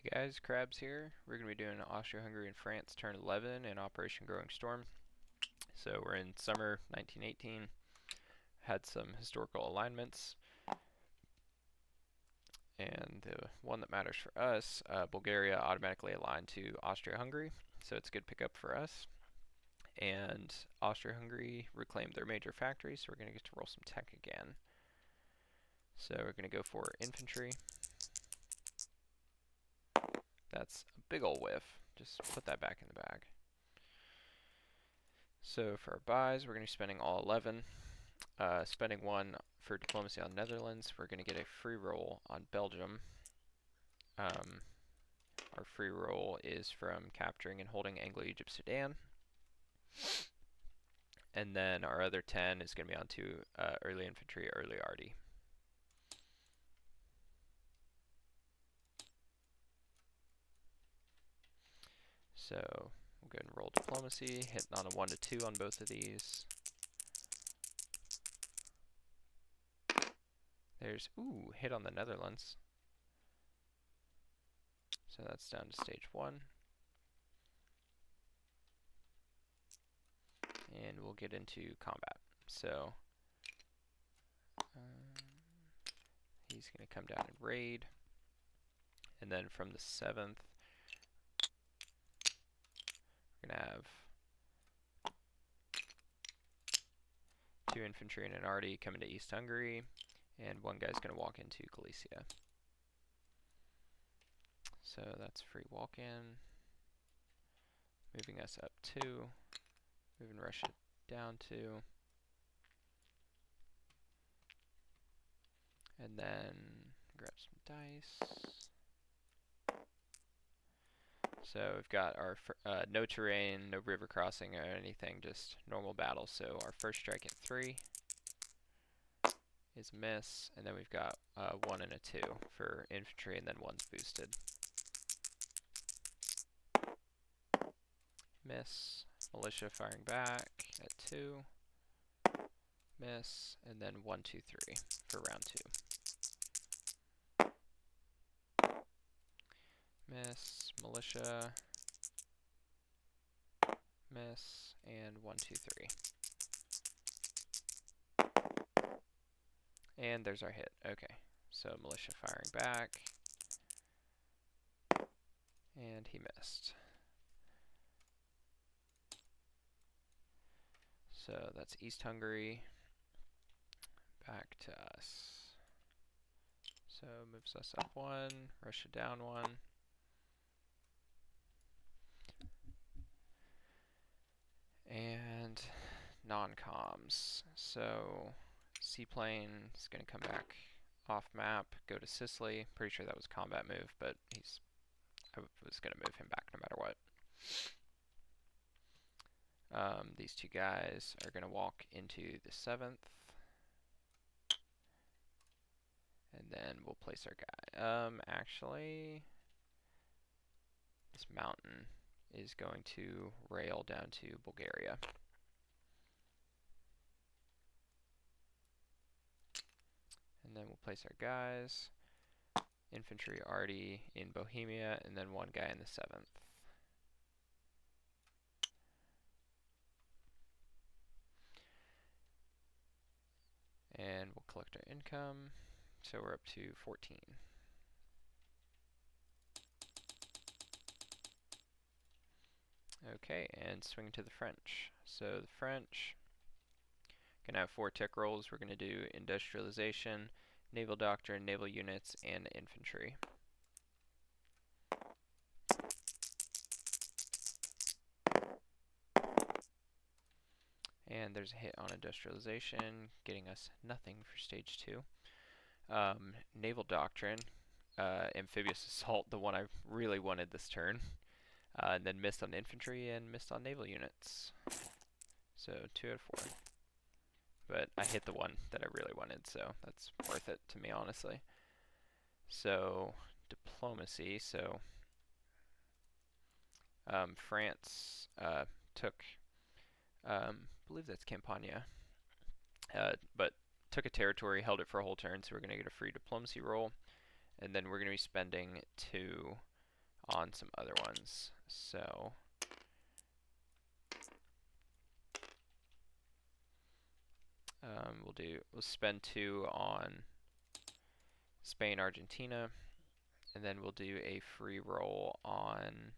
Hey guys, Krabs here. We're going to be doing Austro-Hungarian France turn 11 in Operation Growing Storm. So we're in summer 1918, had some historical alignments, and the one that matters for us, Bulgaria automatically aligned to Austria-Hungary, so it's a good pickup for us. And Austria-Hungary reclaimed their major factory, so we're going to get to roll some tech again. So we're going to go for infantry. That's a big ol' whiff. Just put that back in the bag. So for our buys, we're going to be spending all 11. Spending 1 for diplomacy on Netherlands. We're going to get a free roll on Belgium. Our free roll is from capturing and holding Anglo-Egypt-Sudan. And then our other 10 is going to be onto early infantry, early arty. So we'll go ahead and roll diplomacy, hitting on a 1 to 2 on both of these. There's, ooh, hit on the Netherlands. So that's down to stage 1. And we'll get into combat. So he's going to come down and raid. And then from the 7th, we're going to have 2 infantry and an arty coming to East Hungary, and 1 guy's going to walk into Galicia. So that's free walk-in, moving us up 2, moving Russia down 2, and then grab some dice. So we've got our no terrain, no river crossing or anything, just normal battle. So our first strike at 3 is a miss, and then we've got 1 and a 2 for infantry, and then 1's boosted. Miss. Militia firing back at 2. Miss, and then 1, 2, 3 for round 2. Miss, militia, miss, and 1, 2, 3. And there's our hit. Okay, so militia firing back, and he missed. So that's East Hungary back to us. So moves us up 1, Russia down 1. And non-coms. So seaplane is going to come back off map, go to Sicily. Pretty sure that was a combat move, but I was going to move him back no matter what. These 2 guys are going to walk into the 7th. And then we'll place our guy. Actually, this mountain is going to rail down to Bulgaria. And then we'll place our guys. Infantry arty in Bohemia, and then 1 guy in the 7th. And we'll collect our income. So we're up to 14. Okay, and swing to the French. So the French gonna have 4 tech rolls. We're gonna do industrialization, naval doctrine, naval units, and infantry. And there's a hit on industrialization, getting us nothing for stage 2. Naval doctrine, amphibious assault, the one I really wanted this turn. And then missed on infantry and missed on naval units. So 2 out of 4. But I hit the one that I really wanted, so that's worth it to me, honestly. So diplomacy. So France took, I believe that's Campania, but took a territory, held it for a whole turn, so we're going to get a free diplomacy roll. And then we're going to be spending 2 on some other ones. So we'll spend 2 on Spain, Argentina, and then we'll do a free roll on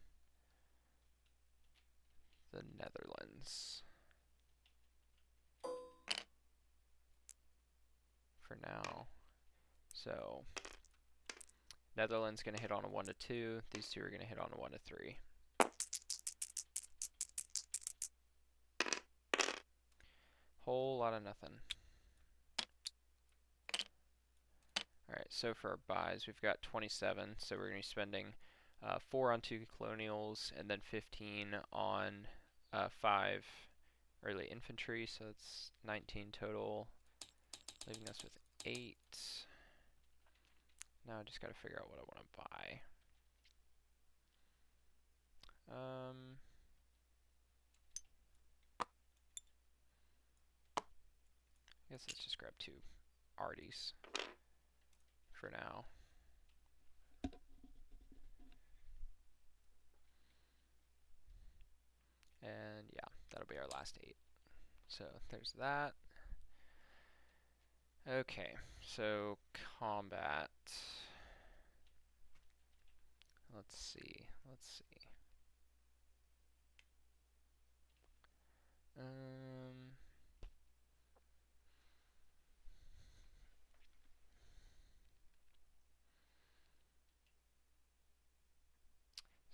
the Netherlands for now. So Netherlands going to hit on a 1 to 2. These two are going to hit on a 1 to 3. Whole lot of nothing. Alright, so for our buys, we've got 27, so we're going to be spending 4 on 2 colonials, and then 15 on 5 early infantry, so that's 19 total, leaving us with 8. Now I just got to figure out what I want to buy. I guess let's just grab 2 Arties for now. And yeah, that'll be our last 8. So there's that. Okay, so combat. Let's see.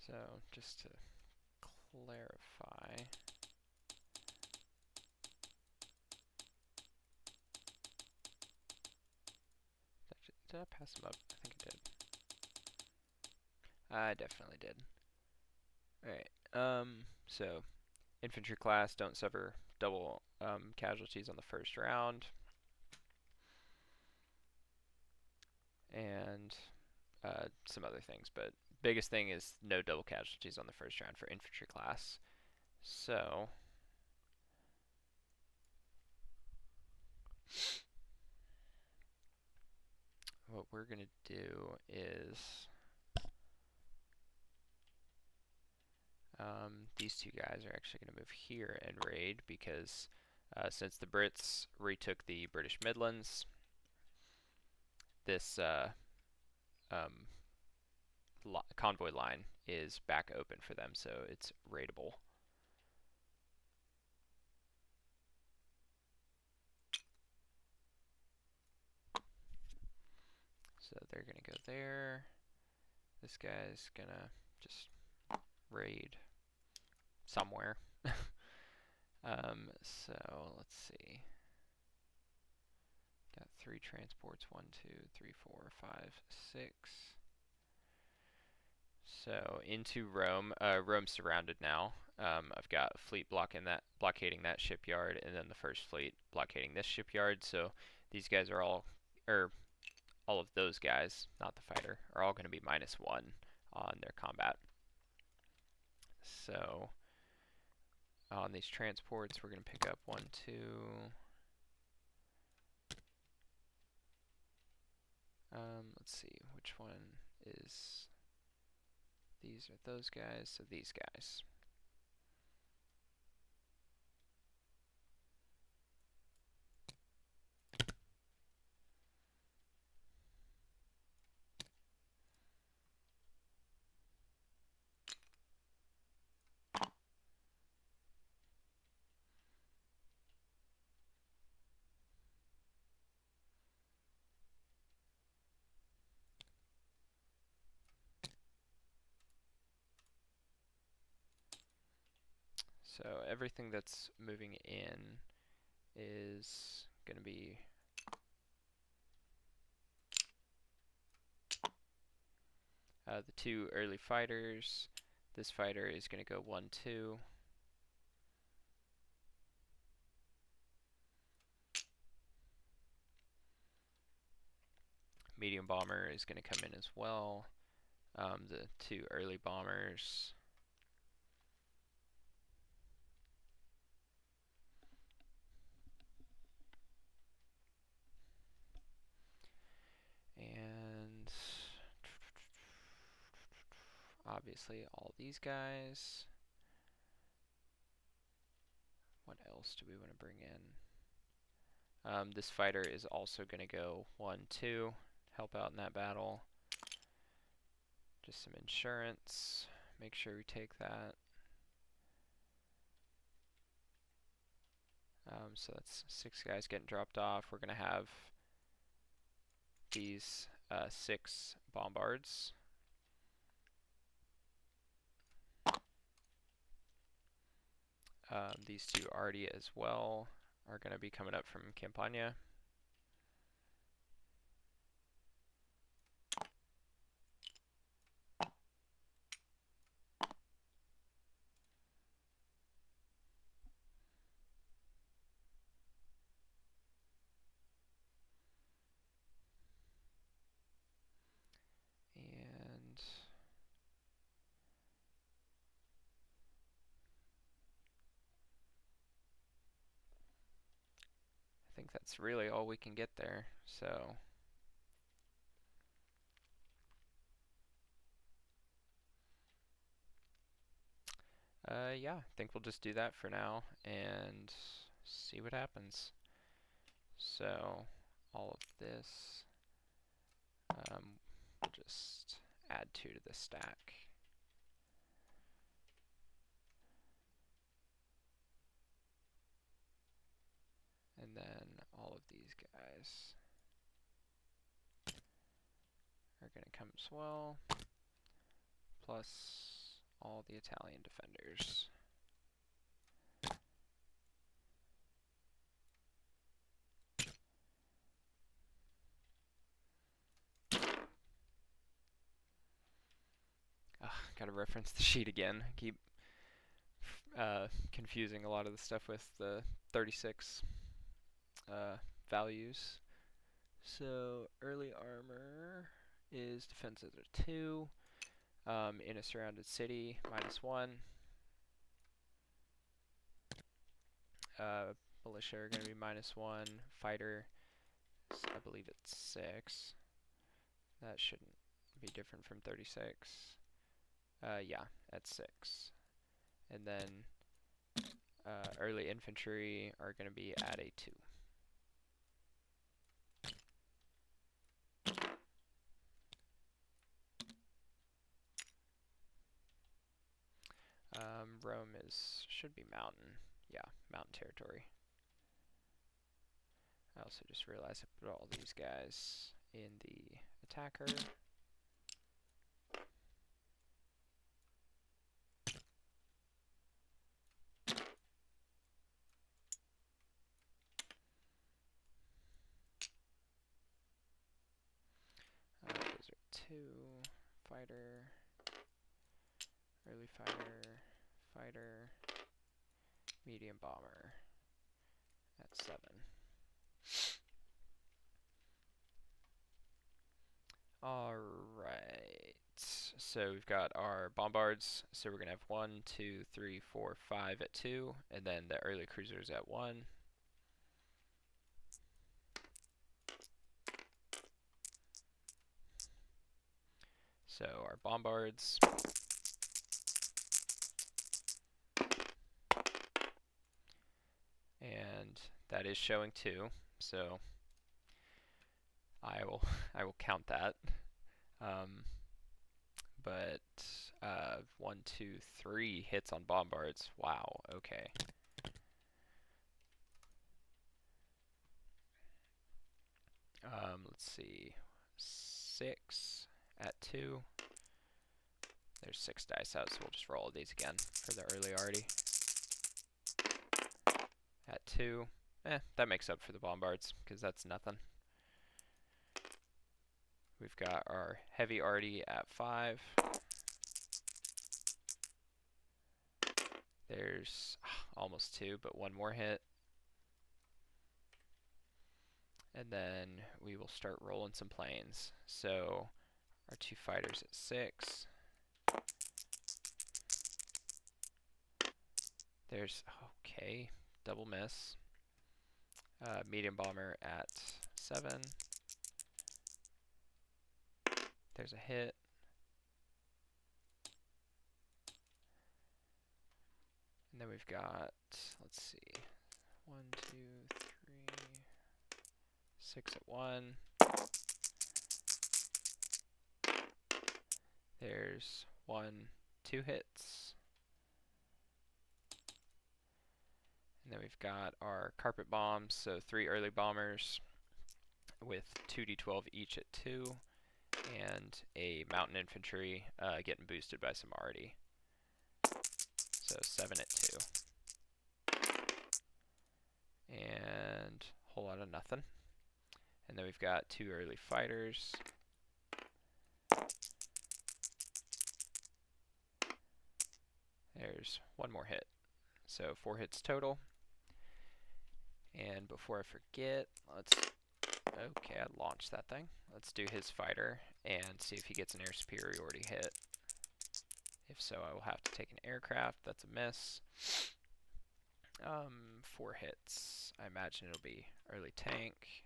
So just to clarify, did I pass them up? I think I did. I definitely did. Alright, so infantry class don't suffer double casualties on the first round. And some other things, but biggest thing is no double casualties on the first round for infantry class. So what we're going to do is these 2 guys are actually going to move here and raid because since the Brits retook the British Midlands, this convoy line is back open for them, so it's raidable. So they're going to go there. This guy's going to just raid somewhere. So let's see. Got 3 transports, 1, 2, 3, 4, 5, 6. So into Rome. Rome's surrounded now. I've got a fleet blockading that shipyard, and then the first fleet blockading this shipyard. So these guys are all of those guys, not the fighter, are all going to be -1 on their combat. So on these transports, we're going to pick up 1, 2. Let's see, which one is... These are those guys, so these guys. So everything that's moving in is going to be the 2 early fighters. This fighter is going to go 1, 2. Medium bomber is going to come in as well. The 2 early bombers. And obviously all these guys. What else do we want to bring in? This fighter is also going to go 1-2, help out in that battle. Just some insurance. Make sure we take that. So that's 6 guys getting dropped off. We're going to have these 6 bombards. These 2 already as well are going to be coming up from Campania. And I think that's really all we can get there. So yeah, I think we'll just do that for now and see what happens. So all of this, we'll just add 2 to the stack. And then all of these guys are going to come as well, plus all the Italian defenders. Gotta reference the sheet again. Keep confusing a lot of the stuff with the 36 values. So early armor is defenses are 2. In a surrounded city, -1. Militia are going to be -1. Fighter, I believe it's 6. That shouldn't be different from 36. Yeah, at 6. And then early infantry are going to be at a 2. Rome should be mountain. Yeah, mountain territory. I also just realized I put all these guys in the attacker. Those are 2. Fighter, early fighter, fighter, medium bomber at 7. Alright, so we've got our bombards, so we're going to have 1, 2, 3, 4, 5 at 2, and then the early cruisers at 1. So our bombards, and that is showing 2, so I will count that. But 1, 2, 3 hits on bombards. Wow. Okay. Let's see. 6 at 2. There's 6 dice out, so we'll just roll these again for the early arty. At 2. That makes up for the bombards, because that's nothing. We've got our heavy arty at 5. There's almost 2, but 1 more hit. And then we will start rolling some planes. So our 2 fighters at 6. There's, okay, double miss. Medium bomber at 7. There's a hit. then we've got, let's see, 1, 2, 3, 6 at 1. There's 1, 2 hits. And then we've got our carpet bombs, so 3 early bombers with 2d12 each at 2, and a mountain infantry getting boosted by some arty. So 7 at 2. And a whole lot of nothing. And then we've got 2 early fighters. There's 1 more hit. So 4 hits total. And before I forget, okay, I launched that thing. Let's do his fighter and see if he gets an air superiority hit. If so, I will have to take an aircraft. That's a miss. 4 hits. I imagine it'll be early tank.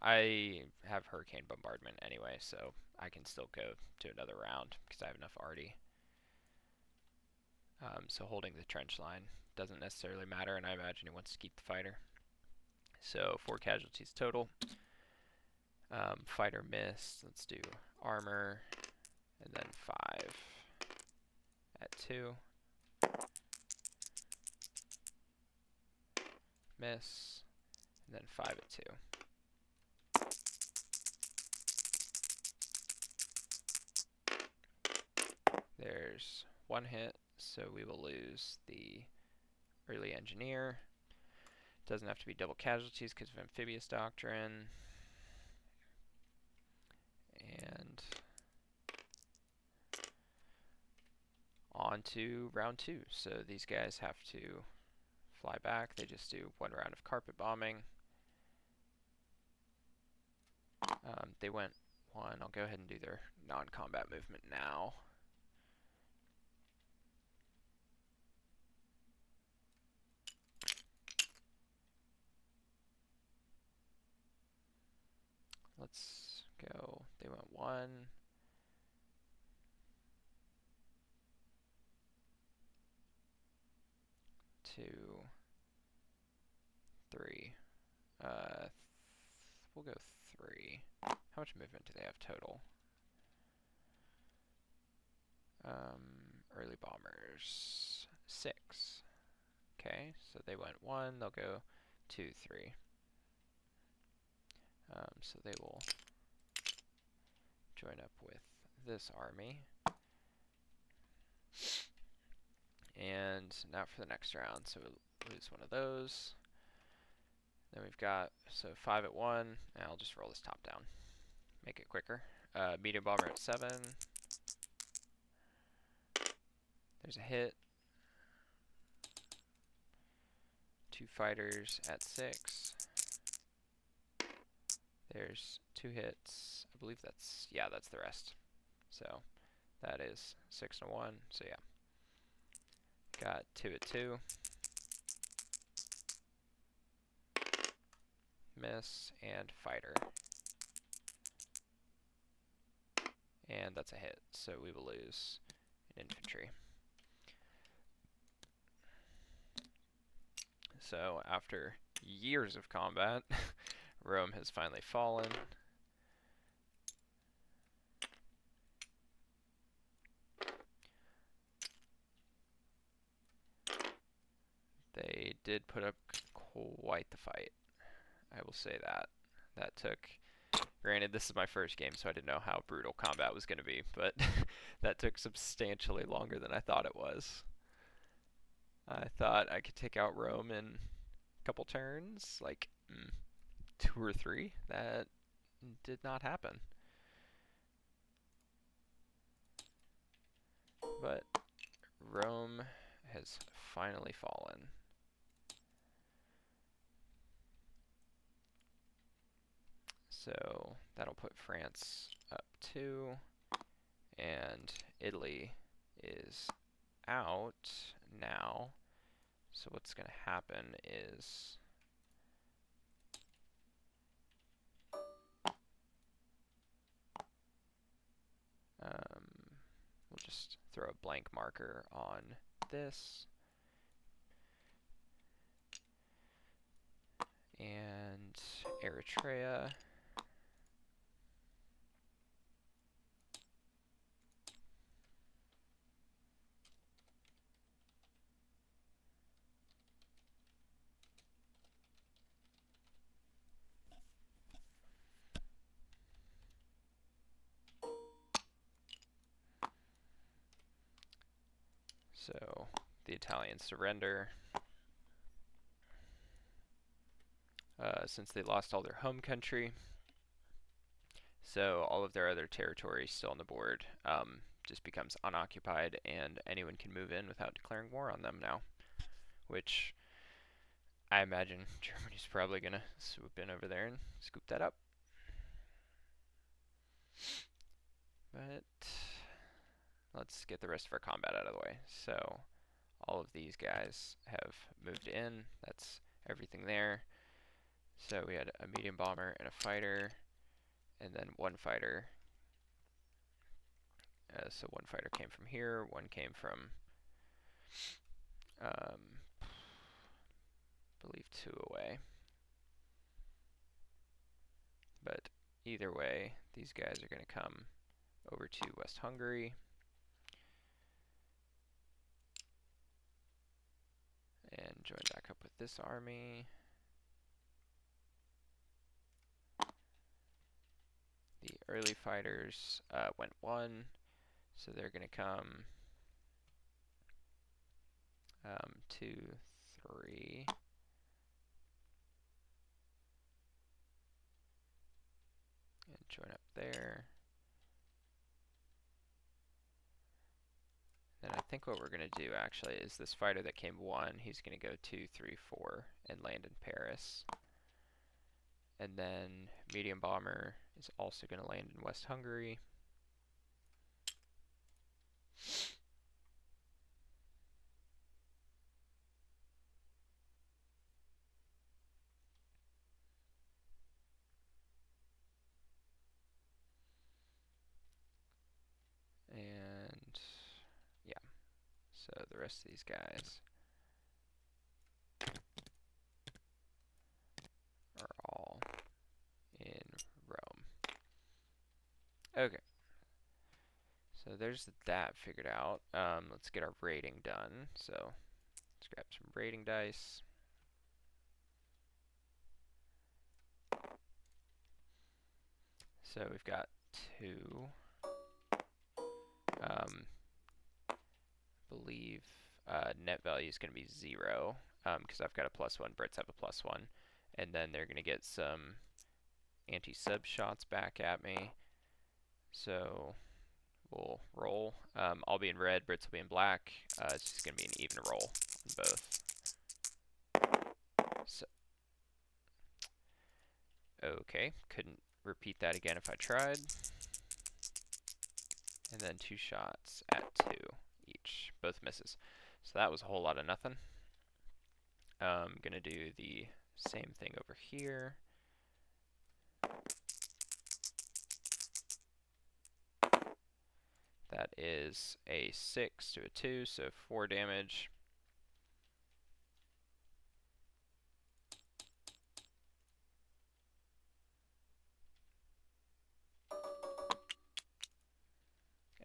I have hurricane bombardment anyway, so I can still go to another round because I have enough arty. So holding the trench line doesn't necessarily matter, and I imagine he wants to keep the fighter. So 4 casualties total. Fighter miss. Let's do armor, and then 5 at 2. Miss, and then 5 at 2. There's 1 hit, so we will lose the early engineer. Doesn't have to be double casualties because of amphibious doctrine. And on to round 2. So these guys have to fly back. They just do 1 round of carpet bombing. They went 1. I'll go ahead and do their non-combat movement now. Let's go. They went 1. 2, 3. We'll go 3. How much movement do they have total? Early bombers, 6. Okay, so they went 1. They'll go 2, 3. So they will join up with this army. And now for the next round, so we'll lose 1 of those. Then we've got, so 5 at 1, and I'll just roll this top down, make it quicker. Medium bomber at 7. There's a hit. 2 fighters at 6. There's 2 hits. I believe that's, yeah, that's the rest. So that is 6 and 1. So yeah, got 2 at 2. Miss and fighter. And that's a hit, so we will lose an infantry. So after years of combat, Rome has finally fallen. They did put up quite the fight. I will say that. That took, granted this is my first game, so I didn't know how brutal combat was going to be, but that took substantially longer than I thought it was. I thought I could take out Rome in a couple turns, like 2 or 3. That did not happen. But Rome has finally fallen. So that'll put France up 2, and Italy is out now. So what's going to happen is We'll just throw a blank marker on this. And Eritrea. So the Italians surrender. Since they lost all their home country. So all of their other territory still on the board just becomes unoccupied, and anyone can move in without declaring war on them now. Which I imagine Germany's probably going to swoop in over there and scoop that up. But let's get the rest of our combat out of the way. So all of these guys have moved in. That's everything there. So we had a medium bomber and a fighter, and then one fighter. So one fighter came from here, one came from, I believe 2 away. But either way, these guys are going to come over to West Hungary. And join back up with this army. The early fighters went 1, so they're going to come 2, 3. And join up there. Then I think what we're going to do actually is this fighter that came 1, he's going to go 2, 3, 4 and land in Paris. And then medium bomber is also going to land in West Hungary. And yeah, so the rest of these guys are all in Rome. Okay, so there's that figured out. Let's get our rating done. So let's grab some rating dice. So we've got 2. Believe net value is going to be 0 because I've got a +1, Brits have a +1, and then they're going to get some anti-sub shots back at me. So we'll roll. I'll be in red, Brits will be in black. It's just going to be an even roll on both. So, okay, couldn't repeat that again if I tried. And then 2 shots at 2 each, both misses. So that was a whole lot of nothing. I'm gonna do the same thing over here. That is a 6 to a 2, so 4 damage.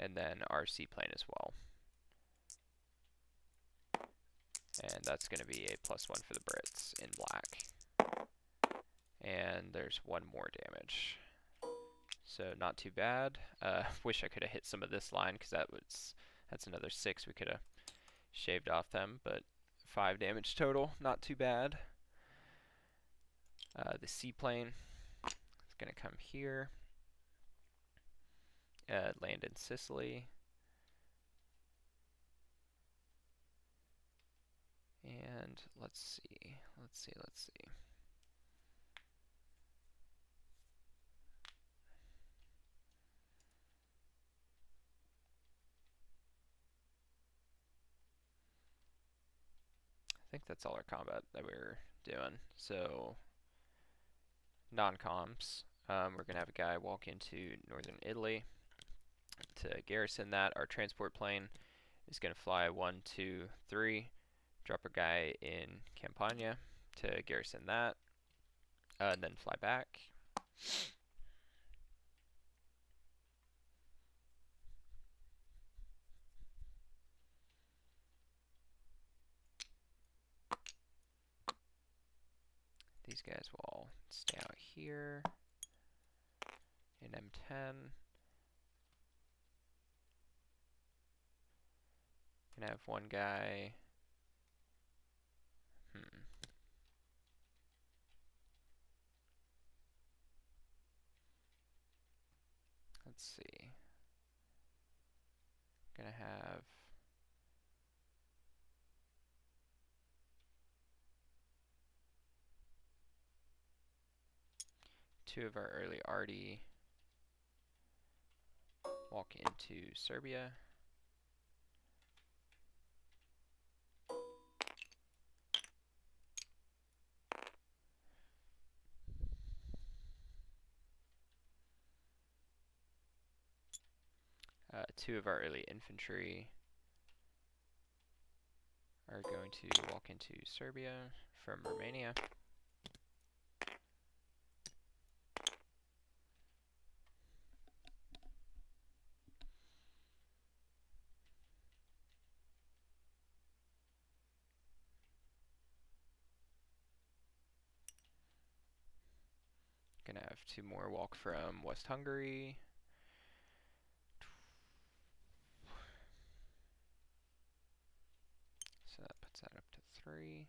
And then our seaplane as well. And that's going to be a +1 for the Brits in black. And there's 1 more damage. So not too bad. Wish I could have hit some of this line because that's another 6 we could have shaved off them, but 5 damage total, not too bad. The seaplane is going to come here, land in Sicily. And let's see. I think that's all our combat that we're doing. So, non-comms. We're going to have a guy walk into northern Italy. To garrison that, our transport plane is going to fly 1, 2, 3, drop a guy in Campania to garrison that, and then fly back. These guys will all stay out here in M10. Gonna have one guy. Let's see. Gonna have two of our early arty walk into Serbia. Two of our early infantry are going to walk into Serbia from Romania. Gonna have two more walk from West Hungary. So that puts that up to 3.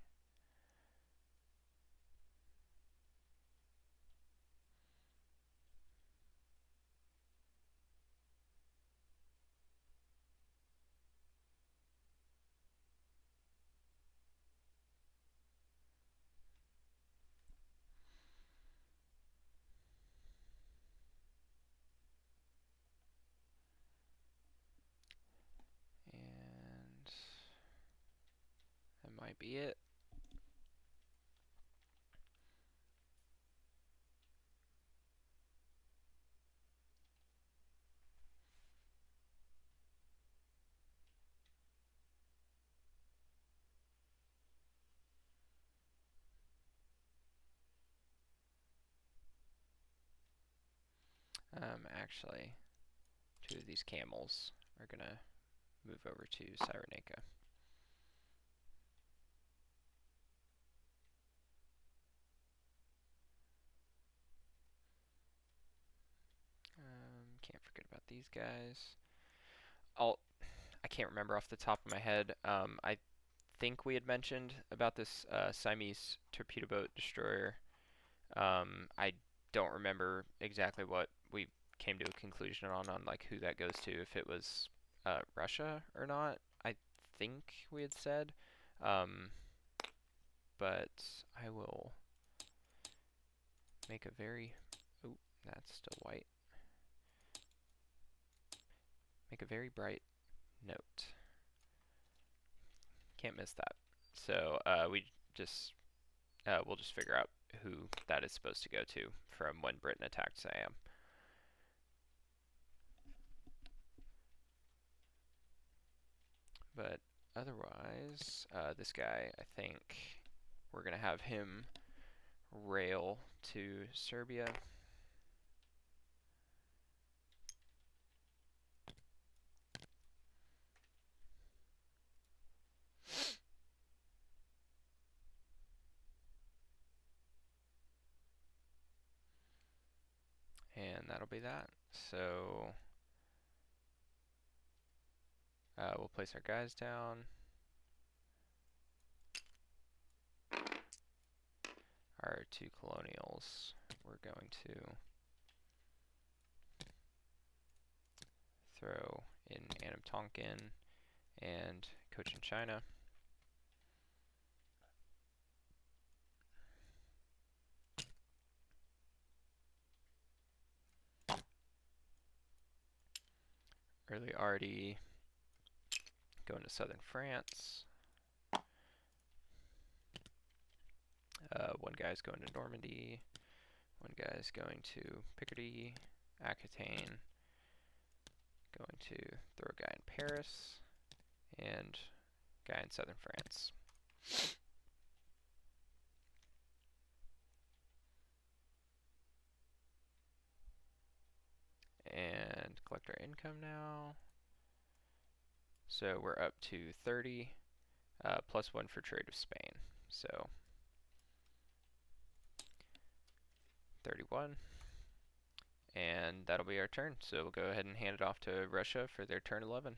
And that might be it. Actually, two of these camels are gonna move over to Cyrenaica. Can't forget about these guys. I can't remember off the top of my head. I think we had mentioned about this Siamese torpedo boat destroyer. I don't remember exactly what we came to a conclusion on like who that goes to, if it was Russia or not. I think we had said, but I will make a very, oh, that's still white. Make a very bright note. Can't miss that. So we'll just figure out who that is supposed to go to from when Britain attacked Siam. But otherwise, this guy, I think we're going to have him rail to Serbia. And that'll be that. So we'll place our guys down. Our two colonials, we're going to throw in Anam Tonkin and Cochin China. Early arty going to southern France. One guy's going to Normandy. One guy's going to Picardy, Aquitaine, Going to throw a guy in Paris and a guy in southern France. And collect our income now. So we're up to 30, plus 1 for trade with Spain. So 31. And that'll be our turn. So we'll go ahead and hand it off to Russia for their turn 11.